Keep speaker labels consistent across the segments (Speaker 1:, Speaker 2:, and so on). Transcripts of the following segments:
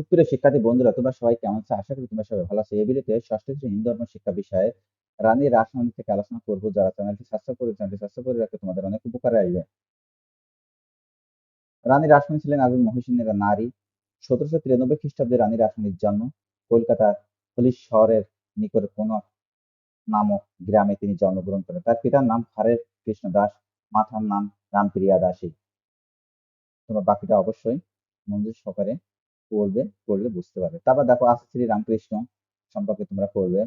Speaker 1: সুপ্রিয় শিক্ষার্থী বন্ধুরা, তোমরা সবাই কেমন আছো? আশা করি তোমরা সবাই ভালো আছো। এই ভিডিওতে ষষ্ঠ শ্রেণী হিন্দু ধর্ম শিক্ষা বিষয়ে রানী রাসমণি থেকে আলোচনা করবো। যারা চ্যানেলটি সাবস্ক্রাইব করে রাখলে তোমাদের অনেক উপকারে আসবে। রানী রাসমণি ছিলেন একজন মহিষী নারী। 1793 খ্রিস্টাব্দে রানী রাসমণির জন্ম। কলকাতার পুলিশ শহরের নিকটে কোন নামক গ্রামে তিনি জন্মগ্রহণ করেন। তার পিতার নাম হরে কৃষ্ণ দাস, মাতার নাম রামপ্রিয়া দাসী। তোমরা বাকিটা অবশ্যই মনোযোগ সহকারে পড়লে বুঝতে পারবে। তারপর দেখো, আজ শ্রী রামকৃষ্ণ সম্পর্কে তোমরা পড়বে।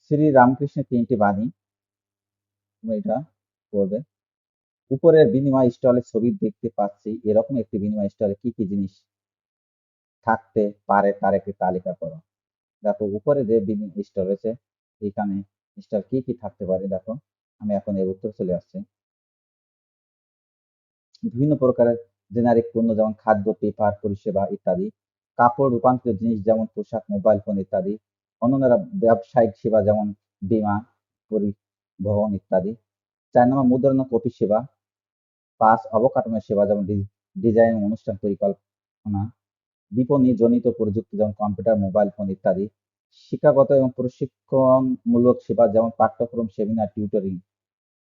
Speaker 1: শ্রী রামকৃষ্ণের 3টি বাণী, তোমরা এটা পড়বে। উপরের বিনিময় স্টলে ছবি দেখতে পাচ্ছি, এরকম একটি বিনিময় স্টলে কি কি জিনিস থাকতে পারে তার একটি তালিকা করো। দেখো, উপরে যে স্টল রয়েছে, এখানে স্টল কি কি থাকতে পারে। দেখো, আমি এখন এর উত্তর চলে আসছে। বিভিন্ন প্রকারের জেনারিক পণ্য যেমন খাদ্য, পেপার, পরিষেবা ইত্যাদি। কাপড় রূপান্তরিত জিনিস যেমন পোশাক, মোবাইল ফোন ইত্যাদি। অন্যান্য ব্যবসায়িক সেবা যেমন বীমা, পরিবহন ইত্যাদি। 4 নম্বর মুদ্রণ কপি সেবা। 5 অবকাঠামো সেবা যেমন ডিজাইন, অনুষ্ঠান পরিকল্পনা। বিপণী জনিত প্রযুক্তি যেমন কম্পিউটার, মোবাইল ফোন ইত্যাদি। শিক্ষাগত এবং প্রশিক্ষণমূলক সেবা যেমন পাঠ্যক্রম, সেমিনার, টিউটরিং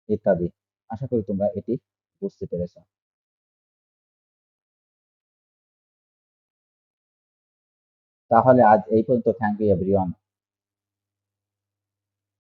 Speaker 1: ইত্যাদি। আশা করি তোমরা এটি বুঝতে পেরেছ। তাহলে আজ এই পর্যন্ত। Thank you everyone.